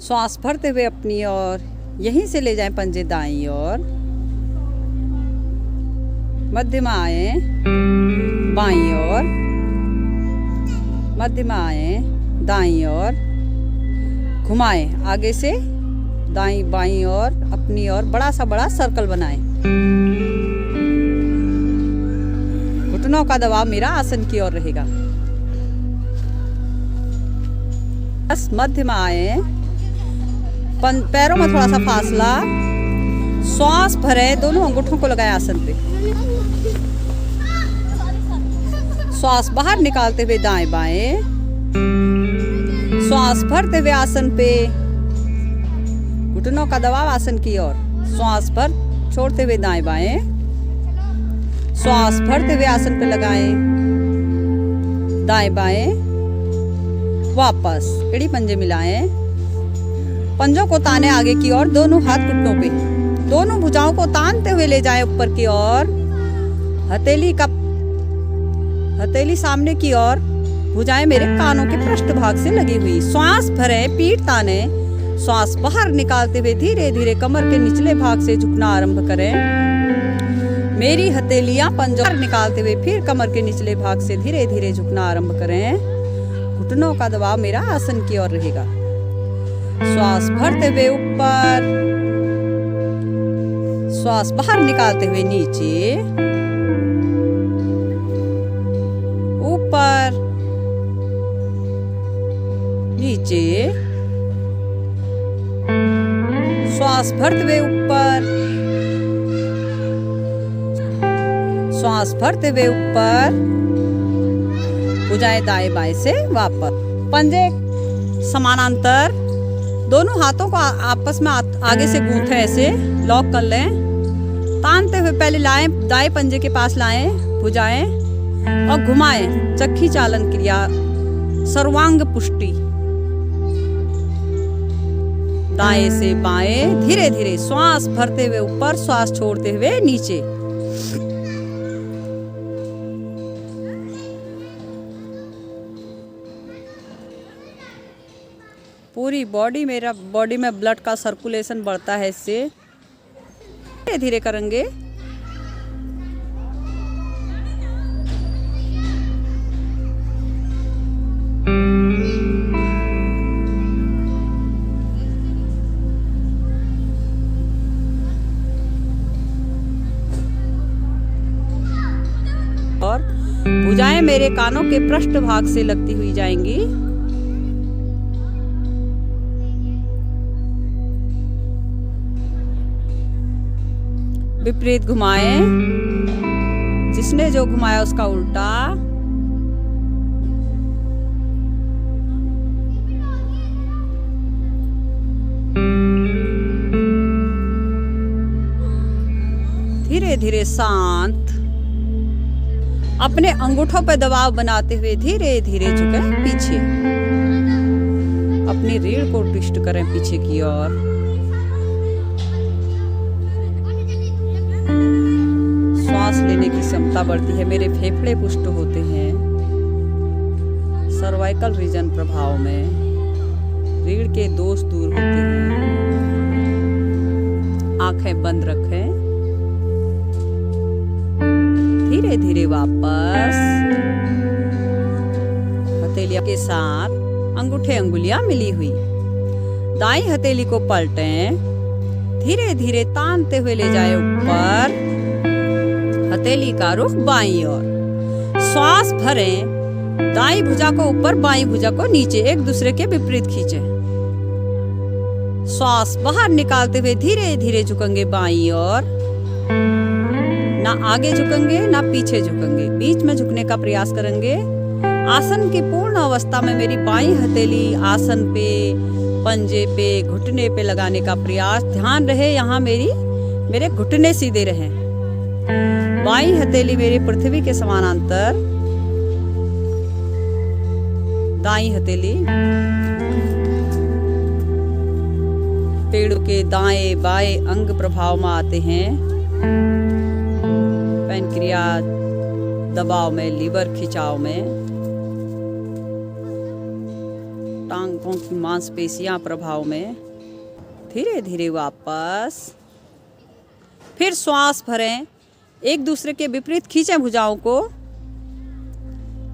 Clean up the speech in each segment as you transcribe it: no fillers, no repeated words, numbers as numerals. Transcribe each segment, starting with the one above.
श्वास भरते हुए अपनी ओर, यहीं से ले जाएं पंजे दाईं ओर, मध्यमा आए बाईं ओर, मध्यमा आए दाईं ओर, घुमाएं आगे से दाईं बाईं ओर अपनी ओर, बड़ा सर्कल बनाएं। घुटनों का दबाव मेरा आसन की ओर रहेगा। बस मध्यमा आए, पैरों में थोड़ा सा फासला, श्वास भरे, दोनों अंगूठों को लगाएं आसन पे। श्वास बाहर निकालते हुए दाएं बाएं, श्वास भरते हुए आसन पे, घुटनों का दबाव आसन की ओर, श्वास भर छोड़ते हुए दाएं बाएं, श्वास भरते हुए आसन पे लगाएं, दाएं बाएं, वापस एड़ी पंजे मिलाएं, पंजों को ताने आगे की ओर, दोनों हाथ घुटनों पे, दोनों भुजाओं को तानते हुए ले जाएं ऊपर की ओर, हथेली सामने की ओर, भुजाएं मेरे कानों के पृष्ठ भाग से लगी हुई। श्वास भरे, पीठ ताने, श्वास बाहर निकालते हुए धीरे धीरे कमर के निचले भाग से झुकना आरंभ करें। मेरी हथेलियां पंजों निकालते हुए फिर कमर के निचले भाग से धीरे धीरे झुकना आरंभ करें। घुटनों का दबाव मेरा आसन की ओर रहेगा। श्वास भरते हुए ऊपर, श्वास बाहर निकालते हुए नीचे, ऊपर नीचे, श्वास भरते हुए ऊपर, श्वास भरते हुए ऊपर, भुजाएं दाएं बाएं से वापस। पंजे समानांतर, दोनों हाथों को आपस में आगे से गूंथें, ऐसे लॉक कर लें। तानते हुए पहले लाएं, दाएं पंजे के पास लाएं भुजाएं और घुमाएं। चक्की चालन क्रिया, सर्वांग पुष्टि, दाएं से बाएं, धीरे धीरे श्वास भरते हुए ऊपर, श्वास छोड़ते हुए नीचे। पूरी बॉडी में ब्लड का सर्कुलेशन बढ़ता है इससे। धीरे धीरे करेंगे। और भुजाएं मेरे कानों के पृष्ठ भाग से लगती हुई जाएंगी। विपरीत घुमाएं, जिसने जो घुमाया उसका उल्टा। धीरे धीरे शांत, अपने अंगूठों पर दबाव बनाते हुए धीरे धीरे झुकें पीछे। अपनी रीढ़ को ट्विस्ट करें पीछे की ओर। सांस लेने की क्षमता बढ़ती है, मेरे फेफड़े पुष्ट होते हैं। सर्वाइकल रीजन प्रभाव में रीढ़ के दोष दूर होते हैं। आंखें बंद रखें। धीरे धीरे वापस हथेलियों के साथ अंगूठे अंगुलियां मिली हुई। दाईं हथेली को पलटें, धीरे धीरे तानते हुए ले जाए ऊपर। हथेली का रुख बाईं ओर। श्वास भरें, दाईं भुजा को ऊपर, बाईं भुजा को नीचे, एक दूसरे के विपरीत खींचें। श्वास बाहर निकालते हुए धीरे धीरे झुकेंगे बाईं ओर। ना आगे झुकेंगे ना पीछे झुकेंगे, बीच में झुकने का प्रयास करेंगे। आसन की पूर्ण अवस्था में मेरी बाईं हथेली आसन पे, पंजे पे, घुटने पे लगाने का प्रयास। ध्यान रहे यहाँ मेरे घुटने सीधे रहें। बाईं हथेली मेरी पृथ्वी के समानांतर, दाईं हथेली पेड़ों के दाएं बाएं अंग प्रभाव में आते हैं। पैनक्रियाज दबाव में, लीवर खिंचाव में, टांगों की मांसपेशियां प्रभाव में, धीरे धीरे वापस। फिर श्वास भरें, एक दूसरे के विपरीत खींचें भुजाओं को,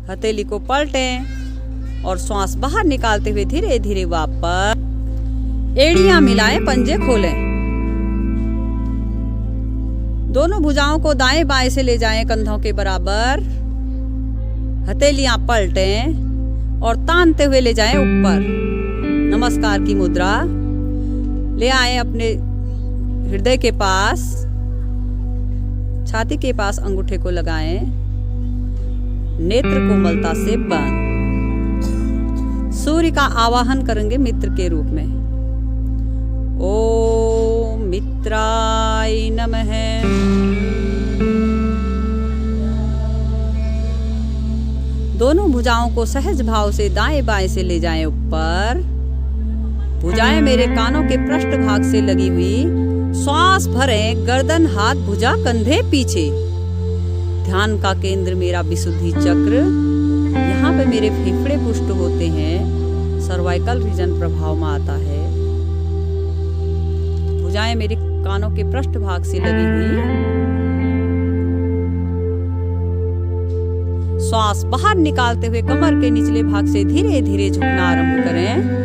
हथेली को पलटें और श्वास बाहर निकालते हुए धीरे धीरे वापस। एड़ियां मिलाएं, पंजे खोलें। दोनों भुजाओं को दाएं बाएं से ले जाएं कंधों के बराबर, हथेलियां पलटें और तानते हुए ले जाएं ऊपर। नमस्कार की मुद्रा ले आए अपने हृदय के पास, छाती के पास अंगूठे को लगाएं, नेत्र कोमलता से बंद। सूर्य का आवाहन करेंगे मित्र के रूप में। ओम मित्राय नमः। दोनों भुजाओं को सहज भाव से दाएं बाएं से ले जाएं ऊपर। भुजाएं मेरे कानों के पृष्ठ भाग से लगी हुई। श्वास भरें, गर्दन हाथ भुजा कंधे पीछे। ध्यान का केंद्र मेरा विशुद्धि चक्र, यहाँ पे मेरे फेफड़े पुष्ट होते हैं, सर्वाइकल रीजन प्रभाव में आता है। भुजाएं मेरे कानों के पृष्ठ भाग से लगी हुई। श्वास बाहर निकालते हुए कमर के निचले भाग से धीरे धीरे झुकना आरंभ करें।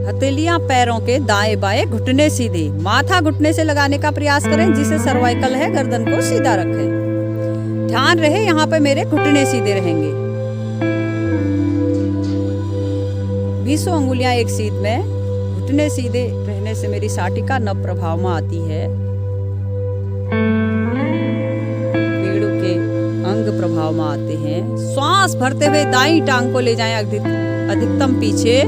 हथेलियां पैरों के दाएं बाएं, घुटने सीधे। माथा घुटने से लगाने का प्रयास करें, जिसे सर्वाइकल है, गर्दन को सीधा रखें। ध्यान रहे यहाँ पे मेरे घुटने सीधे रहेंगे। 20 अंगुलियां एक सीध में। घुटने सीधे रहने से मेरी साटिका नव प्रभाव में आती है। पेड़ों के अंग प्रभाव में आते हैं। श्वास भरते हुए दाईं टांग को ले जाएं अधिकतम पीछे।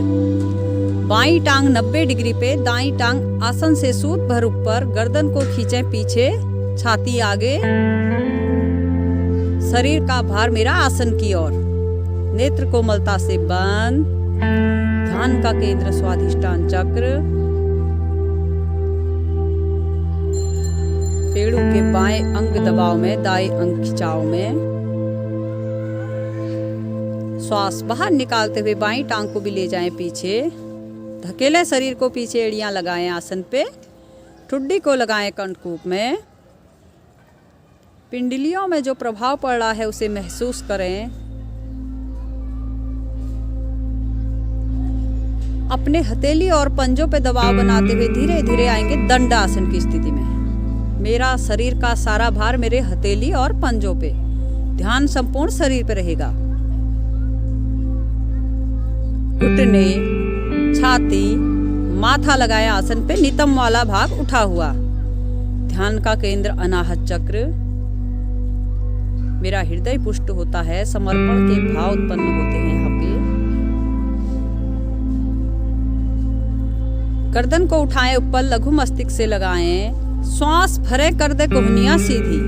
बाईं टांग 90 डिग्री पे, दाईं टांग आसन से सूत भर ऊपर, गर्दन को खींचें पीछे, छाती आगे, शरीर का भार मेरा आसन की ओर। नेत्र कोमलता से बंद। ध्यान का केंद्र स्वाधिष्ठान चक्र। पेड़ों के बाएं अंग दबाव में, दाएं अंग खिंचाव में। श्वास बाहर निकालते हुए बाईं टांग को भी ले जाएं पीछे। धकेले शरीर को पीछे, एड़ियां लगाएं आसन पे। ठुड्डी को लगाएं कंठकूप में। पिंडलियों में जो प्रभाव पड़ रहा है उसे महसूस करें। अपने हथेली और पंजों पे दबाव बनाते हुए धीरे धीरे आएंगे दंड आसन की स्थिति में। मेरा शरीर का सारा भार मेरे हथेली और पंजों पे। ध्यान संपूर्ण शरीर पे रहेगा। घुटने, छाती, माथा लगाया आसन पे, नितंब वाला भाग उठा हुआ। ध्यान का केंद्र अनाहत चक्र। मेरा हृदय पुष्ट होता है, समर्पण के भाव उत्पन्न होते हैं यहाँ पे। गर्दन को उठाएं ऊपर, लघु मस्तिष्क से लगाएं। श्वास भरे, कर दे कोहनियां सीधी।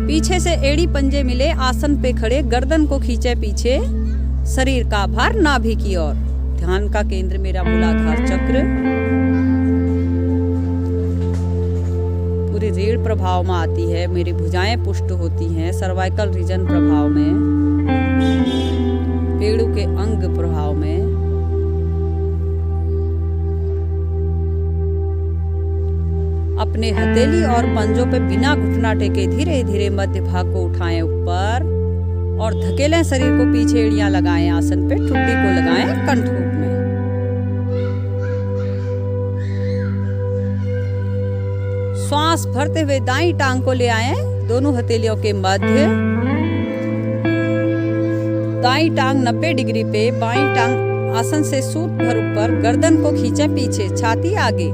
पीछे से एड़ी पंजे मिले, आसन पे खड़े, गर्दन को खींचे पीछे, शरीर का भार नाभि की ओर। ध्यान का केंद्र मेरा मूलाधार चक्र। पूरी रीढ़ प्रभाव में आती है, मेरी भुजाएं पुष्ट होती हैं, सर्वाइकल रीजन प्रभाव में, पेड़ों के अंग प्रभाव में। अपने हथेली और पंजों पे बिना घुटना टेके धीरे धीरे मध्य भाग को उठाएं ऊपर और धकेलें शरीर को पीछे, एड़ियां लगाएं आसन पे, ठुड्डी को लगाएं कंठकूप में। श्वास भरते हुए दाईं टांग को ले आएं दोनों हथेलियों के मध्य। दाईं टांग 90 डिग्री पे, बाईं टांग आसन से सूत भर ऊपर, गर्दन को खींचे पीछे, छाती आगे,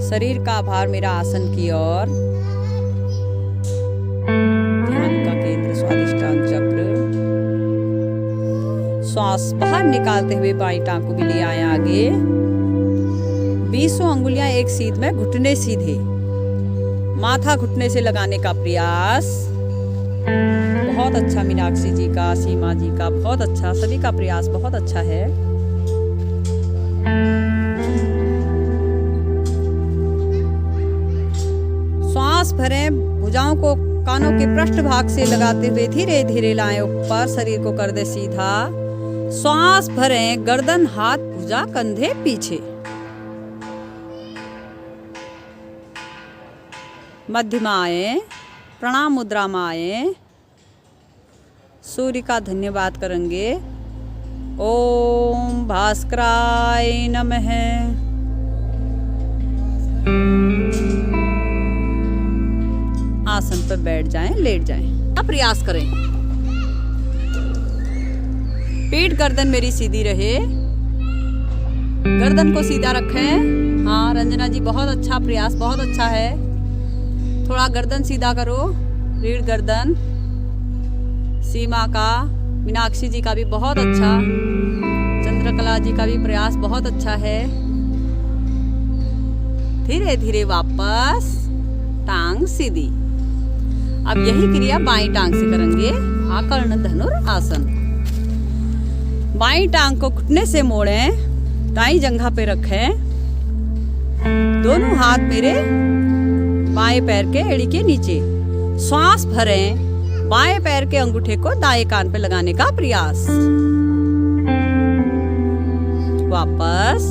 शरीर का भार मेरा आसन की ओर। ध्यान का केंद्र स्वाधिष्ठान चक्र। श्वास बाहर निकालते हुए बाईं टांग को भी ले आए आगे। 20 अंगुलियां एक सीध में, घुटने सीधे। माथा घुटने से लगाने का प्रयास। बहुत अच्छा मीनाक्षी जी का, सीमा जी का, बहुत अच्छा, सभी का प्रयास बहुत अच्छा है। श्वास भरें, भुजाओं को कानों के पृष्ठ भाग से लगाते हुए धीरे धीरे लाएं ऊपर, शरीर को कर दे सीधा। श्वास भरें, गर्दन, हाथ, भुजा, कंधे पीछे। मध्यमा आए, प्रणाम मुद्रा में आए, सूर्य का धन्यवाद करेंगे। ओम भास्कराय नमः। आसन पर बैठ जाएं, लेट जाएं। अब प्रयास करें। पीठ गर्दन मेरी सीधी रहे, गर्दन को सीधा रखें। हाँ रंजना जी, बहुत अच्छा प्रयास, बहुत अच्छा है। थोड़ा गर्दन सीधा करो, रीढ़ गर्दन। सीमा का, मीनाक्षी जी का भी बहुत अच्छा, चंद्रकला जी का भी प्रयास बहुत अच्छा है। धीरे धीरे वापस टांग सीधी। अब यही क्रिया बाईं टांग से करेंगे। आकर्ण धनुर आसन। बाईं टांग को घुटने से मोड़ें, दाईं जंघा पे रखें। दोनों हाथ मेरे बाएं पैर के एड़ी के नीचे। श्वास भरें, बाएं पैर के अंगूठे को दाएं कान पे लगाने का प्रयास। वापस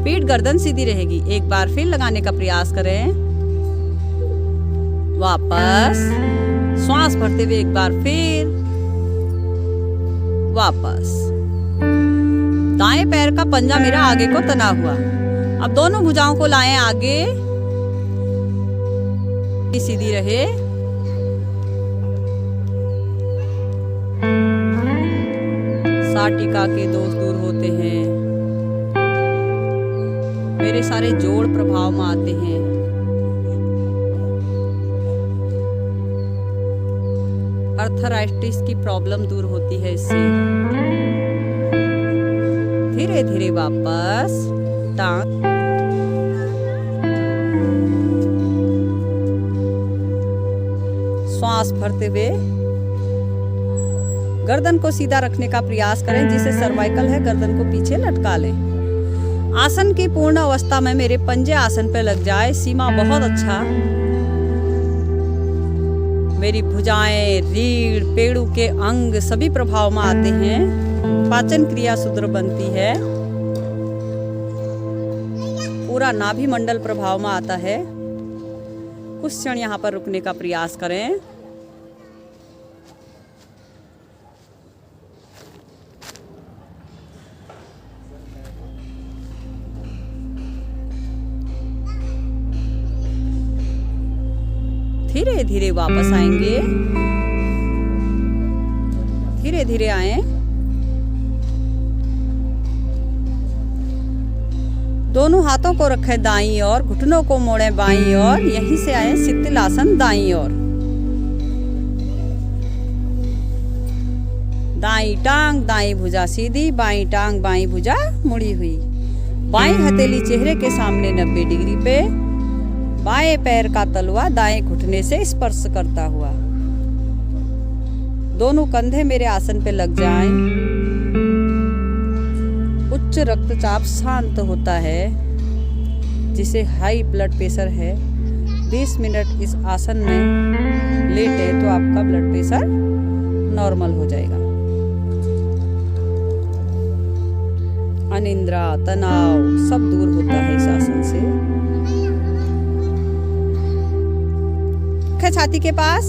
पीठ गर्दन सीधी रहेगी। एक बार फिर लगाने का प्रयास करें। वापस श्वास भरते हुए एक बार फिर वापस। दाएं पैर का पंजा मेरा आगे को तना हुआ। अब दोनों भुजाओं को लाएं आगे, सीधी रहे। साटिका के दोष दूर होते हैं, मेरे सारे जोड़ प्रभाव में आते हैं। अर्थराइटिस की प्रॉब्लम दूर होती है इससे। धीरे धीरे वापस टांग। श्वास भरते हुए गर्दन को सीधा रखने का प्रयास करें। जिसे सर्वाइकल है, गर्दन को पीछे लटका लें। आसन की पूर्ण अवस्था में मेरे पंजे आसन पे लग जाए। सीमा बहुत अच्छा। मेरी भुजाएं, रीढ़, पेड़ू के अंग सभी प्रभाव में आते हैं। पाचन क्रिया सुदृढ़ बनती है। पूरा नाभि मंडल प्रभाव में आता है। कुछ क्षण यहाँ पर रुकने का प्रयास करें। धीरे धीरे वापस आएंगे। धीरे धीरे आए। दोनों हाथों को रखें दाईं ओर, घुटनों को मोड़ें बाईं ओर। यहीं से आए शिथिल आसन दाईं ओर। दाईं टांग, दाईं भुजा सीधी, बाईं टांग, बाईं भुजा मुड़ी हुई। बाईं हथेली चेहरे के सामने 90 डिग्री पे। बाएं पैर का तलवा दाएं घुटने से स्पर्श करता हुआ। दोनों कंधे मेरे आसन पे लग जाएं। उच्च रक्तचाप शांत होता है। जिसे हाई ब्लड प्रेशर है, 20 मिनट इस आसन में लेटे तो आपका ब्लड प्रेशर नॉर्मल हो जाएगा। अनिद्रा, तनाव सब दूर होता है इस आसन से। छाती के पास,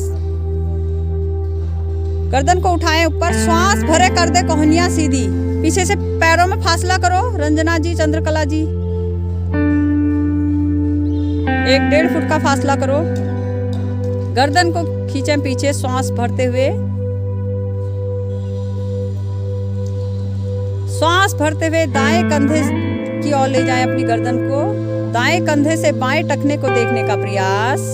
गर्दन को उठाएं ऊपर। श्वास भरे, कर दे कोहनियां सीधी। पीछे से पैरों में फासला करो रंजना जी, चंद्रकला जी। 1-1.5 फुट का फासला करो। गर्दन को खींचें पीछे, श्वास भरते हुए। श्वास भरते हुए दाएं कंधे की ओर ले जाएं अपनी गर्दन को। दाएं कंधे से बाएं टखने को देखने का प्रयास।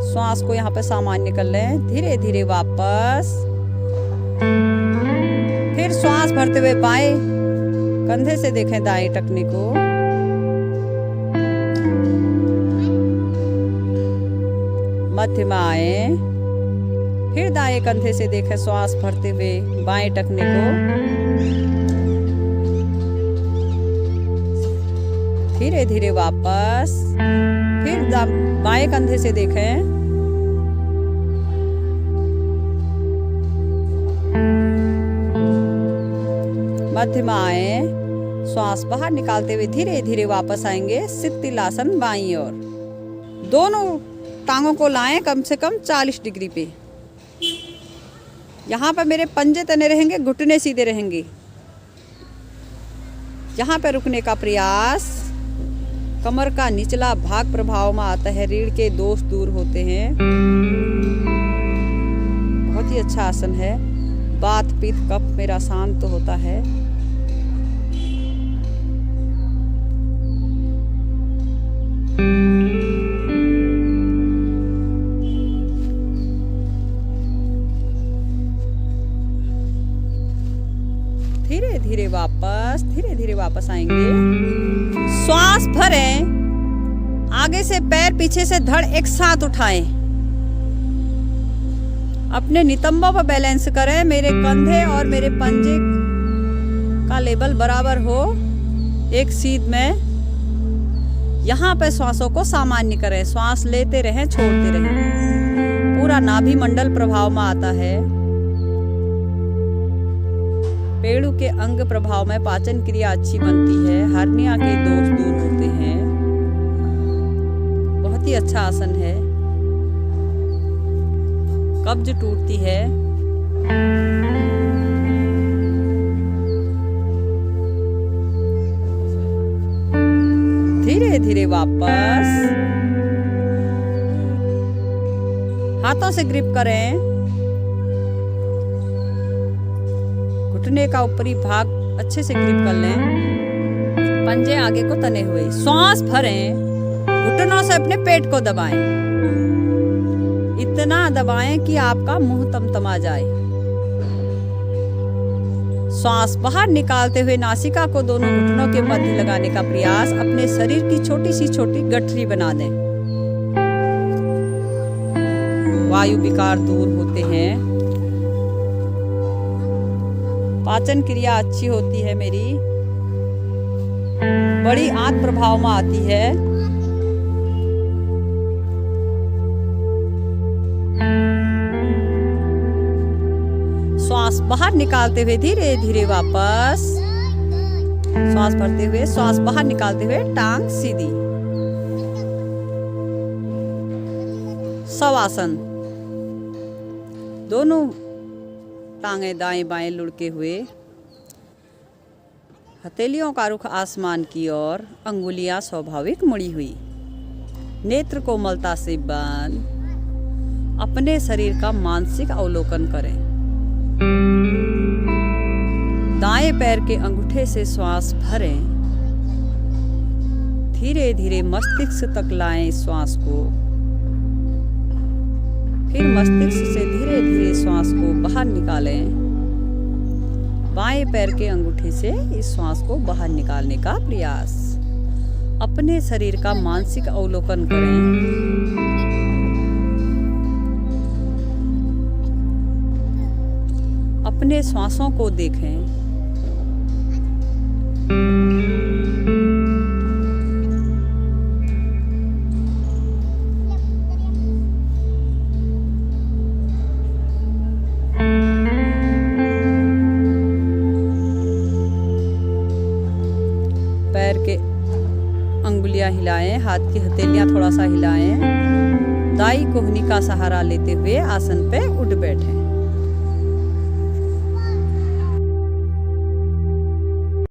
श्वास को यहाँ पे सामान्य कर लें। धीरे धीरे वापस। फिर श्वास भरते हुए बाएं कंधे से देखें दाएं टखने को। मध्य में आए। फिर दाएं कंधे से देखें श्वास भरते हुए बाएं टखने को। धीरे धीरे वापस, फिर बाएं कंधे से देखें, मध्य में आए, श्वास बाहर निकालते हुए धीरे धीरे वापस आएंगे शिथिलासन बाईं ओर। दोनों टांगों को लाएं कम से कम 40 डिग्री पे। यहाँ पर मेरे पंजे तने रहेंगे, घुटने सीधे रहेंगे। यहाँ पर रुकने का प्रयास, कमर का निचला भाग प्रभाव में आता है, रीढ़ के दोष दूर होते हैं। बहुत ही अच्छा आसन है। वात पित्त कफ मेरा शांत होता है। धीरे धीरे वापस आएंगे। श्वास भरें, आगे से पैर पीछे से धड़ एक साथ उठाएं। अपने नितंबों पर बैलेंस करें। मेरे कंधे और मेरे पंजे का लेवल बराबर हो, एक सीध में। यहाँ पे श्वासों को सामान्य करें। श्वास लेते रहें, छोड़ते रहें। पूरा नाभि मंडल प्रभाव में आता है। पेड़ों के अंग प्रभाव में पाचन क्रिया अच्छी बनती है। हर्निया के दोष दूर होते हैं। बहुत ही अच्छा आसन है। कब्ज टूटती है। धीरे धीरे वापस, हाथों से ग्रिप करें। घुटने का ऊपरी भाग अच्छे से ग्रिप कर लें। पंजे आगे को तने हुए। श्वास भरें, घुटनों से अपने पेट को दबाएं। इतना दबाएं कि आपका मुंह तमतमा जाए। श्वास बाहर निकालते हुए नासिका को दोनों घुटनों के मध्य लगाने का प्रयास। अपने शरीर की छोटी गठरी बना दें। वायु विकार दूर होते हैं। पाचन क्रिया अच्छी होती है मेरी। बड़ी आंत प्रभाव में आती है। श्वास बाहर निकालते हुए धीरे धीरे वापस। श्वास भरते हुए, श्वास बाहर निकालते हुए टांग सीधी। शवासन। दोनों टांगें दाएं बाएं लुढ़के हुए, हथेलियों का रुख आसमान की ओर, अंगुलियां स्वाभाविक मुड़ी हुई। नेत्र कोमलता से बंद। अपने शरीर का मानसिक अवलोकन करें। दाएं पैर के अंगूठे से श्वास भरें। धीरे धीरे मस्तिष्क तक लाएं श्वास को। फिर मस्तिष्क से धीरे धीरे श्वास को बाहर निकालें। बाएं पैर के अंगूठे से इस श्वास को बाहर निकालने का प्रयास। अपने शरीर का मानसिक अवलोकन करें। अपने श्वासों को देखें। पैर के अंगुलियां हिलाएं, हाथ की हथेलियां थोड़ा सा हिलाएं। दाई कोहनी का सहारा लेते हुए आसन पे उठ बैठें।